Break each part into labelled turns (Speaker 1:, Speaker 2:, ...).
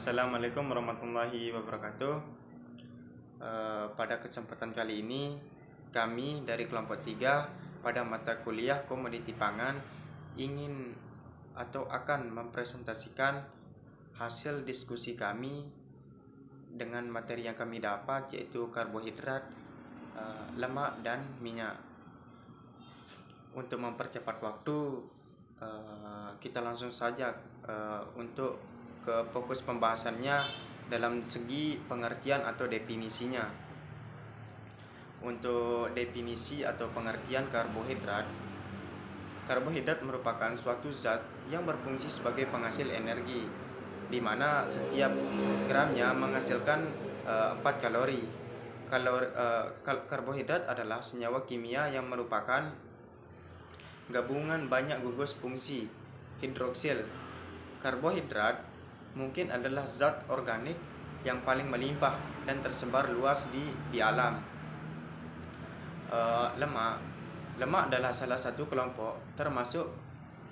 Speaker 1: Assalamualaikum warahmatullahi wabarakatuh. Pada kesempatan kali ini kami dari kelompok 3 pada mata kuliah komoditi pangan ingin atau akan mempresentasikan hasil diskusi kami dengan materi yang kami dapat, yaitu karbohidrat, lemak, dan minyak. Untuk mempercepat waktu, kita langsung saja untuk ke fokus pembahasannya dalam segi pengertian atau definisinya. Untuk definisi atau pengertian karbohidrat, karbohidrat merupakan suatu zat yang berfungsi sebagai penghasil energi, di mana setiap gramnya menghasilkan 4 kalori. Karbohidrat adalah senyawa kimia yang merupakan gabungan banyak gugus fungsi hidroksil. Karbohidrat mungkin adalah zat organik yang paling melimpah dan tersebar luas di alam. Lemak adalah salah satu kelompok termasuk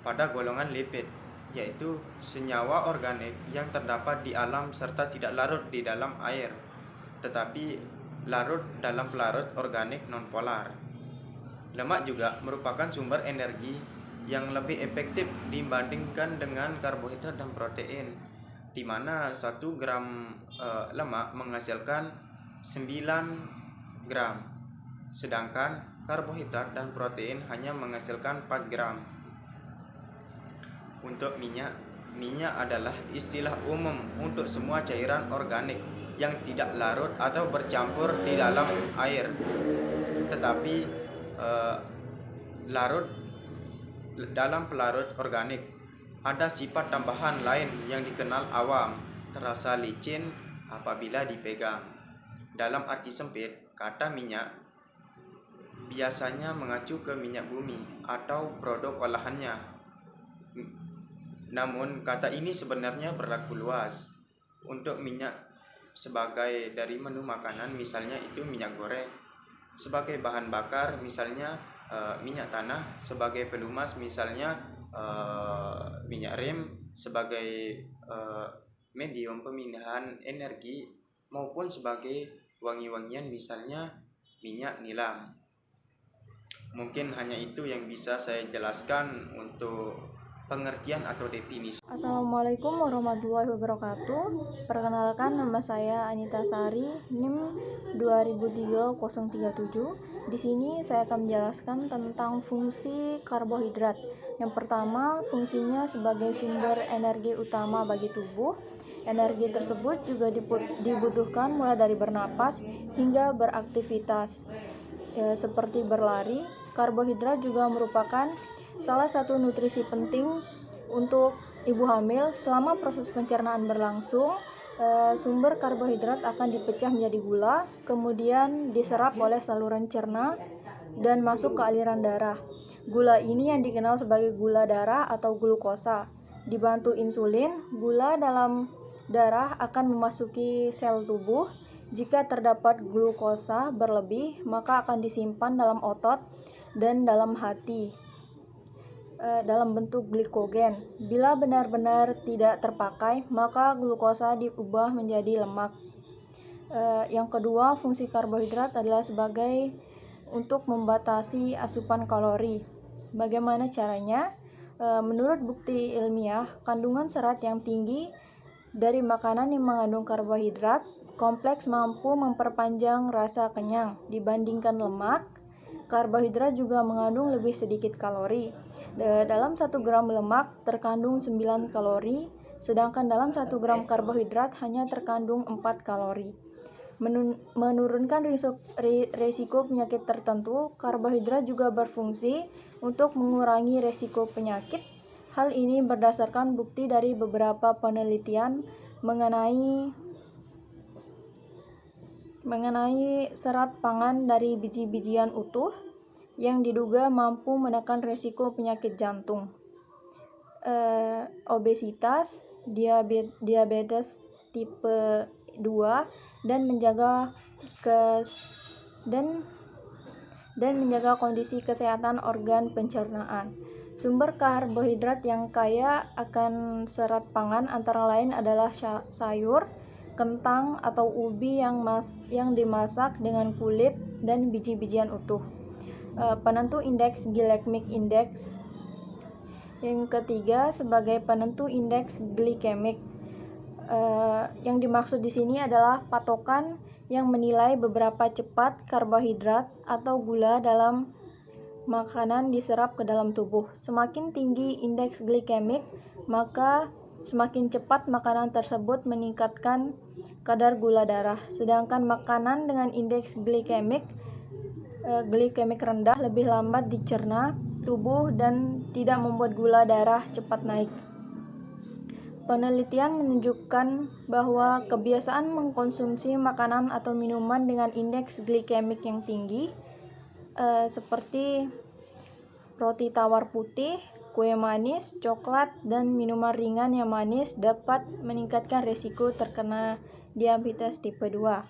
Speaker 1: pada golongan lipid, yaitu senyawa organik yang terdapat di alam serta tidak larut di dalam air, tetapi larut dalam pelarut organik nonpolar. Lemak juga merupakan sumber energi yang lebih efektif dibandingkan dengan karbohidrat dan protein, di mana 1 gram lemak menghasilkan 9 gram, sedangkan karbohidrat dan protein hanya menghasilkan 4 gram. Untuk minyak adalah istilah umum untuk semua cairan organik yang tidak larut atau bercampur di dalam air, tetapi larut dalam pelarut organik. Ada sifat tambahan lain yang dikenal awam, terasa licin apabila dipegang. Dalam arti sempit, kata minyak biasanya mengacu ke minyak bumi atau produk olahannya. Namun, kata ini sebenarnya berlaku luas untuk minyak sebagai dari menu makanan, misalnya itu minyak goreng, sebagai bahan bakar, misalnya minyak tanah, sebagai pelumas, misalnya minyak rem, sebagai medium pemindahan energi, maupun sebagai wangi-wangian, misalnya minyak nilam. Mungkin hanya itu yang bisa saya jelaskan untuk pengertian atau definisi.
Speaker 2: Assalamualaikum warahmatullahi wabarakatuh. Perkenalkan, nama saya Anita Sari, NIM 2003-037. Di sini saya akan menjelaskan tentang fungsi karbohidrat. Yang pertama, fungsinya sebagai sumber energi utama bagi tubuh. Energi tersebut juga dibutuhkan mulai dari bernapas hingga beraktivitas, seperti berlari. Karbohidrat juga merupakan salah satu nutrisi penting untuk ibu hamil. Selama proses pencernaan berlangsung, sumber karbohidrat akan dipecah menjadi gula, kemudian diserap oleh saluran cerna dan masuk ke aliran darah. Gula ini yang dikenal sebagai gula darah atau glukosa. Dibantu insulin, gula dalam darah akan memasuki sel tubuh. Jika terdapat glukosa berlebih, maka akan disimpan dalam otot dan dalam hati dalam bentuk glikogen. Bila benar-benar tidak terpakai, maka glukosa diubah menjadi lemak. Yang kedua, fungsi karbohidrat adalah sebagai untuk membatasi asupan kalori. Bagaimana caranya? Menurut bukti ilmiah, kandungan serat yang tinggi dari makanan yang mengandung karbohidrat kompleks mampu memperpanjang rasa kenyang dibandingkan lemak. Karbohidrat juga mengandung lebih sedikit kalori. Dalam 1 gram lemak terkandung 9 kalori, sedangkan dalam 1 gram karbohidrat hanya terkandung 4 kalori. Menurunkan risiko penyakit tertentu, karbohidrat juga berfungsi untuk mengurangi risiko penyakit. Hal ini berdasarkan bukti dari beberapa penelitian mengenai serat pangan dari biji-bijian utuh yang diduga mampu menekan risiko penyakit jantung, obesitas, diabetes tipe 2, dan menjaga kondisi kesehatan organ pencernaan. Sumber karbohidrat yang kaya akan serat pangan antara lain adalah sayur, kentang atau ubi yang dimasak dengan kulit dan biji-bijian utuh. Penentu indeks glycemic index. Yang ketiga, sebagai penentu indeks glikemik. Yang dimaksud di sini adalah patokan yang menilai beberapa cepat karbohidrat atau gula dalam makanan diserap ke dalam tubuh. Semakin tinggi indeks glikemik, maka semakin cepat makanan tersebut meningkatkan kadar gula darah. Sedangkan makanan dengan indeks glikemik rendah lebih lambat dicerna tubuh dan tidak membuat gula darah cepat naik. Penelitian menunjukkan bahwa kebiasaan mengkonsumsi makanan atau minuman dengan indeks glikemik yang tinggi seperti roti tawar putih, kue manis, coklat, dan minuman ringan yang manis dapat meningkatkan risiko terkena diabetes tipe 2.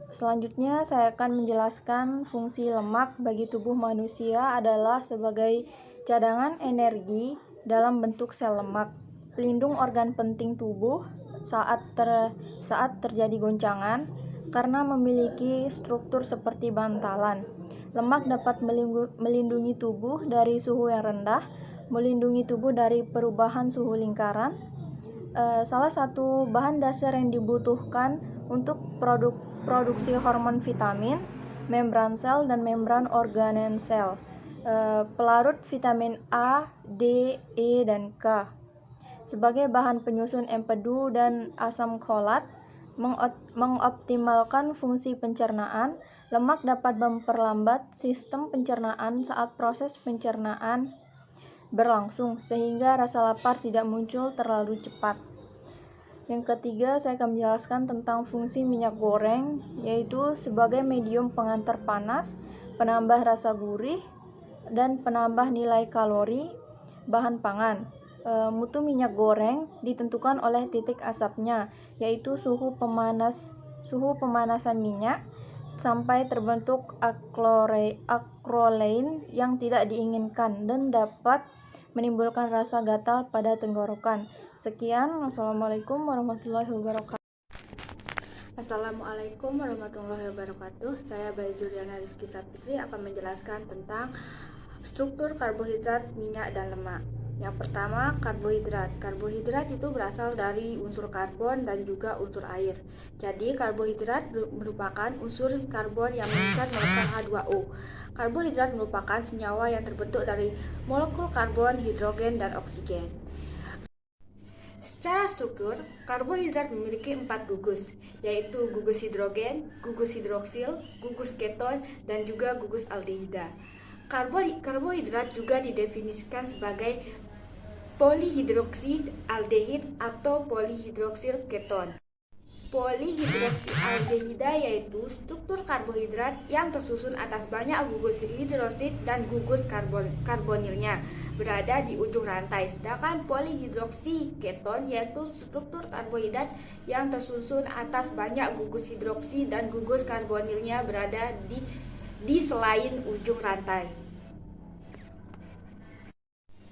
Speaker 2: Selanjutnya saya akan menjelaskan fungsi lemak bagi tubuh manusia adalah sebagai cadangan energi dalam bentuk sel lemak, pelindung organ penting tubuh saat terjadi goncangan karena memiliki struktur seperti bantalan. Lemak dapat melindungi tubuh dari suhu yang rendah, melindungi tubuh dari perubahan suhu lingkaran. Salah satu bahan dasar yang dibutuhkan untuk produksi hormon vitamin, membran sel, dan membran organen sel. Pelarut vitamin A, D, E, dan K. Sebagai bahan penyusun empedu dan asam folat, mengoptimalkan fungsi pencernaan, lemak dapat memperlambat sistem pencernaan saat proses pencernaan berlangsung, sehingga rasa lapar tidak muncul terlalu cepat. Yang ketiga, saya akan menjelaskan tentang fungsi minyak goreng, yaitu sebagai medium pengantar panas, penambah rasa gurih, dan penambah nilai kalori bahan pangan. Mutu minyak goreng ditentukan oleh titik asapnya, yaitu suhu pemanasan minyak sampai terbentuk acrolein yang tidak diinginkan dan dapat menimbulkan rasa gatal pada tenggorokan. Sekian, wassalamualaikum warahmatullahi wabarakatuh.
Speaker 3: Assalamualaikum warahmatullahi wabarakatuh. Saya Bayi Zuriana Rizky Sapitri akan menjelaskan tentang struktur karbohidrat, minyak, dan lemak. Yang pertama, karbohidrat. Karbohidrat itu berasal dari unsur karbon dan juga unsur air. Jadi, karbohidrat merupakan unsur karbon yang mengikat molekul H2O. Karbohidrat merupakan senyawa yang terbentuk dari molekul karbon, hidrogen, dan oksigen. Secara struktur, karbohidrat memiliki 4 gugus, yaitu gugus hidrogen, gugus hidroksil, gugus keton, dan juga gugus aldehida. Karbohidrat juga didefinisikan sebagai polihidroksid aldehid atau polihidroksil keton. Polihidroksialdehida yaitu struktur karbohidrat yang tersusun atas banyak gugus hidroksid dan gugus karbonilnya berada di ujung rantai. Sedangkan polihidroksi keton yaitu struktur karbohidrat yang tersusun atas banyak gugus hidroksi dan gugus karbonilnya berada di selain ujung rantai.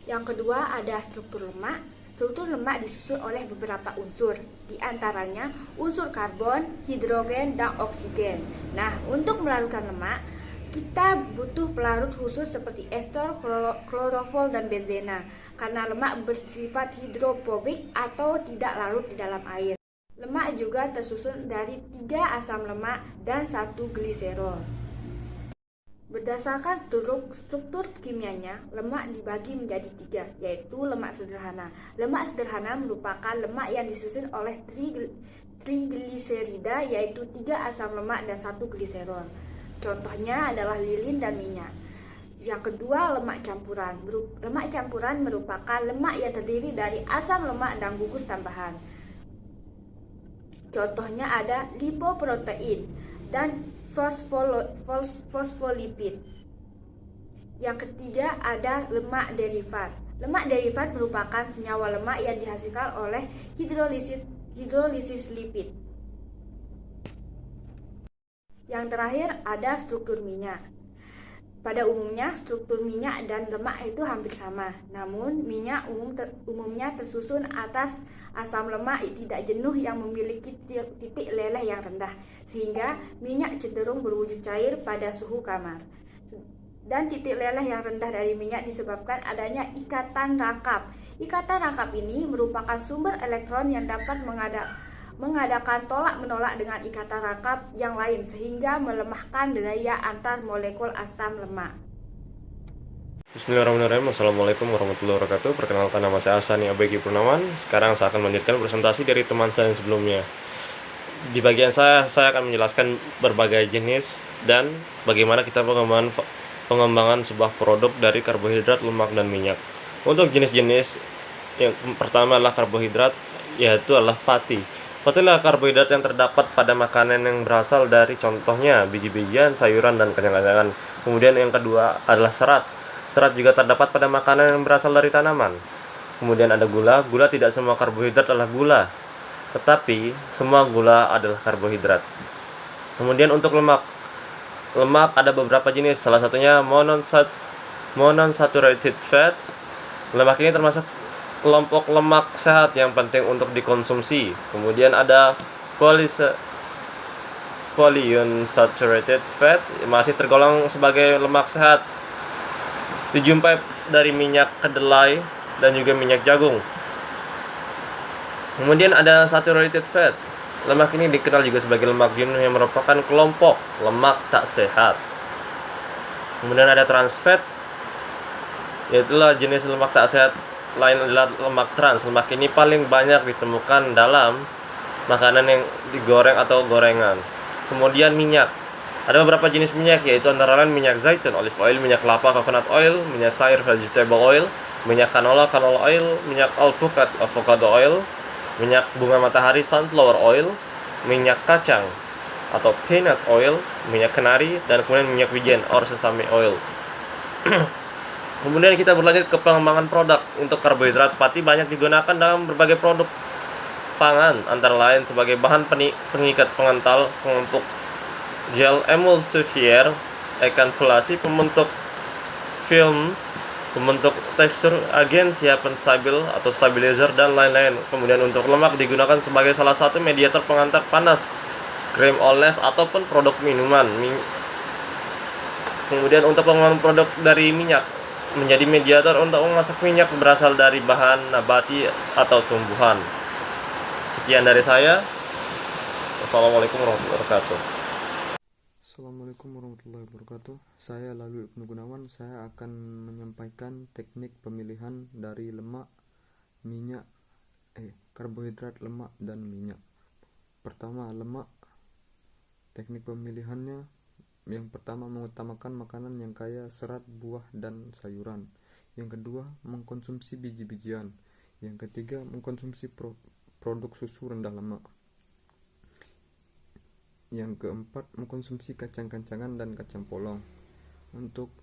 Speaker 3: Yang kedua ada struktur lemak. Struktur lemak disusun oleh beberapa unsur, di antaranya unsur karbon, hidrogen, dan oksigen. Nah, untuk melarutkan lemak, kita butuh pelarut khusus seperti ester, klorofol, dan benzena, karena lemak bersifat hidrofobik atau tidak larut di dalam air. Lemak juga tersusun dari 3 asam lemak dan 1 gliserol. Berdasarkan struktur kimianya, lemak dibagi menjadi 3, yaitu lemak sederhana. Lemak sederhana merupakan lemak yang disusun oleh trigliserida, yaitu 3 asam lemak dan 1 gliserol. Contohnya adalah lilin dan minyak. Yang kedua, lemak campuran. Lemak campuran merupakan lemak yang terdiri dari asam lemak dan gugus tambahan. Contohnya ada lipoprotein dan fosfolipid. Yang ketiga ada lemak derivat. Lemak derivat merupakan senyawa lemak yang dihasilkan oleh hidrolisis lipid. Yang terakhir ada struktur minyak. Pada umumnya, struktur minyak dan lemak itu hampir sama. Namun, minyak umumnya tersusun atas asam lemak tidak jenuh yang memiliki titik leleh yang rendah, sehingga minyak cenderung berwujud cair pada suhu kamar. Dan titik leleh yang rendah dari minyak disebabkan adanya ikatan rangkap. Ikatan rangkap ini merupakan sumber elektron yang dapat mengadakan tolak-menolak dengan ikatan rangkap yang lain sehingga melemahkan daya antar molekul asam lemak.
Speaker 4: Bismillahirrahmanirrahim. Assalamualaikum warahmatullahi wabarakatuh. Perkenalkan, nama saya Asani Abegi Purnawan. Sekarang saya akan melanjutkan presentasi dari teman saya yang sebelumnya. Di bagian saya akan menjelaskan berbagai jenis dan bagaimana kita pengembangan sebuah produk dari karbohidrat, lemak, dan minyak. Untuk jenis-jenis, yang pertama adalah karbohidrat, yaitu adalah pati. Pati adalah karbohidrat yang terdapat pada makanan yang berasal dari contohnya biji-bijian, sayuran, dan kacang-kacangan. Kemudian yang kedua adalah serat. Serat juga terdapat pada makanan yang berasal dari tanaman. Kemudian ada gula. Gula, tidak semua karbohidrat adalah gula, tetapi semua gula adalah karbohidrat. Kemudian untuk lemak. Lemak ada beberapa jenis, salah satunya monounsaturated fat. Lemak ini termasuk kelompok lemak sehat yang penting untuk dikonsumsi. Kemudian ada polyunsaturated fat, masih tergolong sebagai lemak sehat, dijumpai dari minyak kedelai dan juga minyak jagung. Kemudian ada saturated fat. Lemak ini dikenal juga sebagai lemak jenuh yang merupakan kelompok lemak tak sehat. Kemudian ada trans fat, yaitulah jenis lemak tak sehat lain adalah lemak trans. Lemak ini paling banyak ditemukan dalam makanan yang digoreng atau gorengan. Kemudian minyak. Ada beberapa jenis minyak, yaitu antara lain minyak zaitun, olive oil, minyak kelapa, coconut oil, minyak sayur, vegetable oil, minyak canola oil, minyak alpukat, avocado oil, minyak bunga matahari, sunflower oil, minyak kacang atau peanut oil, minyak kenari, dan kemudian minyak wijen or sesame oil. Kemudian kita berlanjut ke pengembangan produk. Untuk karbohidrat pati banyak digunakan dalam berbagai produk pangan, antara lain sebagai bahan pengikat pengental, pembentuk gel emulsifier, encapsulasi, pembentuk film, pembentuk tekstur, agen siap penstabil atau stabilizer, dan lain-lain. Kemudian untuk lemak digunakan sebagai salah satu mediator pengantar panas, krim oles, ataupun produk minuman. Kemudian untuk pengembangan produk dari minyak, menjadi mediator untuk memasak minyak berasal dari bahan nabati atau tumbuhan. Sekian dari saya. Wassalamualaikum warahmatullahi wabarakatuh.
Speaker 5: Assalamualaikum warahmatullahi wabarakatuh. Saya Lalu Ibnu Gunawan. Saya akan menyampaikan teknik pemilihan dari lemak, minyak, karbohidrat, lemak, dan minyak. Pertama, lemak. Teknik pemilihannya, yang pertama, mengutamakan makanan yang kaya serat, buah, dan sayuran. Yang kedua, mengkonsumsi biji-bijian. Yang ketiga, mengkonsumsi produk susu rendah lemak. Yang keempat, mengkonsumsi kacang-kacangan dan kacang polong. Untuk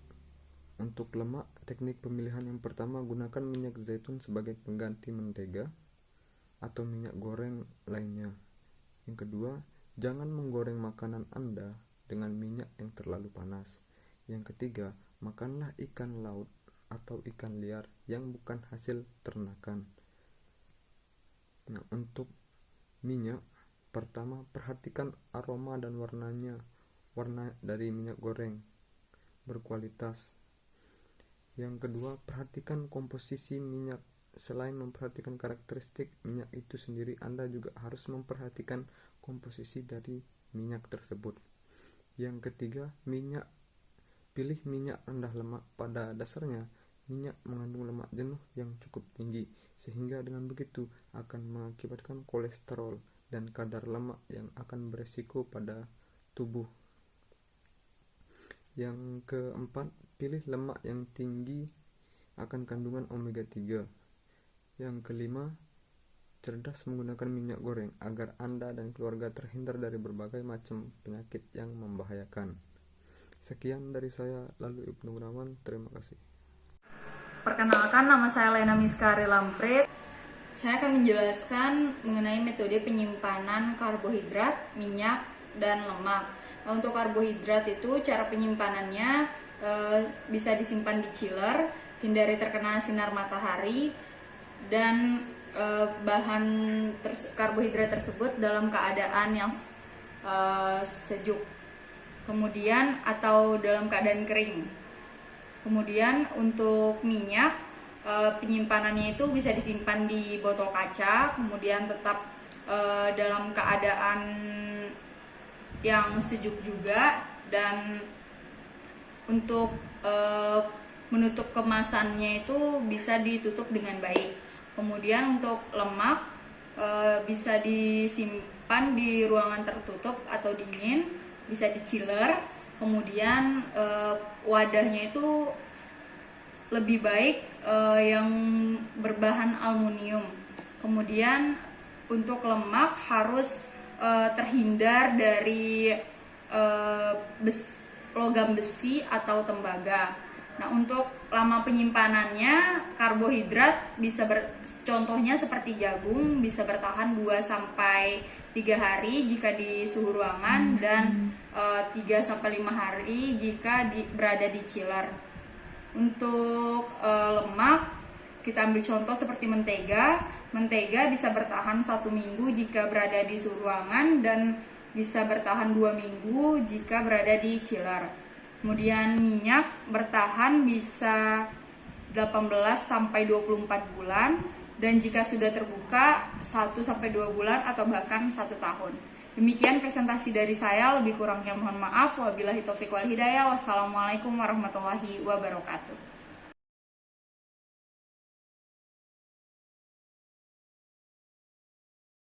Speaker 5: lemak, teknik pemilihan yang pertama, gunakan minyak zaitun sebagai pengganti mentega atau minyak goreng lainnya. Yang kedua, jangan menggoreng makanan Anda dengan minyak yang terlalu panas. Yang ketiga, makanlah ikan laut atau ikan liar yang bukan hasil ternakan. Nah, untuk minyak, pertama, perhatikan aroma dan warna dari minyak goreng berkualitas. Yang kedua, perhatikan komposisi minyak. Selain memperhatikan karakteristik minyak itu sendiri, Anda juga harus memperhatikan komposisi dari minyak tersebut. Yang ketiga, minyak. Pilih minyak rendah lemak. Pada dasarnya, minyak mengandung lemak jenuh yang cukup tinggi, sehingga dengan begitu akan mengakibatkan kolesterol dan kadar lemak yang akan beresiko pada tubuh. Yang keempat, pilih lemak yang tinggi akan kandungan omega 3. Yang kelima, cerdas menggunakan minyak goreng agar Anda dan keluarga terhindar dari berbagai macam penyakit yang membahayakan. Sekian dari saya, Lalu Ibnu Gunawan. Terima kasih.
Speaker 6: Perkenalkan, nama saya Lena Miskari Lampret. Saya akan menjelaskan mengenai metode penyimpanan karbohidrat, minyak, dan lemak. Nah, untuk karbohidrat itu cara penyimpanannya bisa disimpan di chiller, hindari terkena sinar matahari, dan bahan karbohidrat tersebut dalam keadaan yang sejuk, kemudian atau dalam keadaan kering. Kemudian untuk minyak, penyimpanannya itu bisa disimpan di botol kaca, kemudian tetap dalam keadaan yang sejuk juga, dan untuk menutup kemasannya itu bisa ditutup dengan baik. Kemudian untuk lemak bisa disimpan di ruangan tertutup atau dingin, bisa di chiller. Kemudian wadahnya itu lebih baik yang berbahan aluminium. Kemudian untuk lemak harus terhindar dari logam besi atau tembaga. Nah, untuk lama penyimpanannya, karbohidrat bisa contohnya seperti jagung bisa bertahan 2-3 hari jika di suhu ruangan, dan 3-5 hari jika berada di chiller. Untuk lemak, kita ambil contoh seperti mentega. Mentega bisa bertahan 1 minggu jika berada di suhu ruangan, dan bisa bertahan 2 minggu jika berada di chiller. Kemudian minyak bertahan bisa 18-24 bulan, dan jika sudah terbuka 1-2 bulan atau bahkan 1 tahun. Demikian presentasi dari saya, lebih kurangnya mohon maaf. Wabillahi taufiq wal hidayah. Wassalamualaikum warahmatullahi wabarakatuh.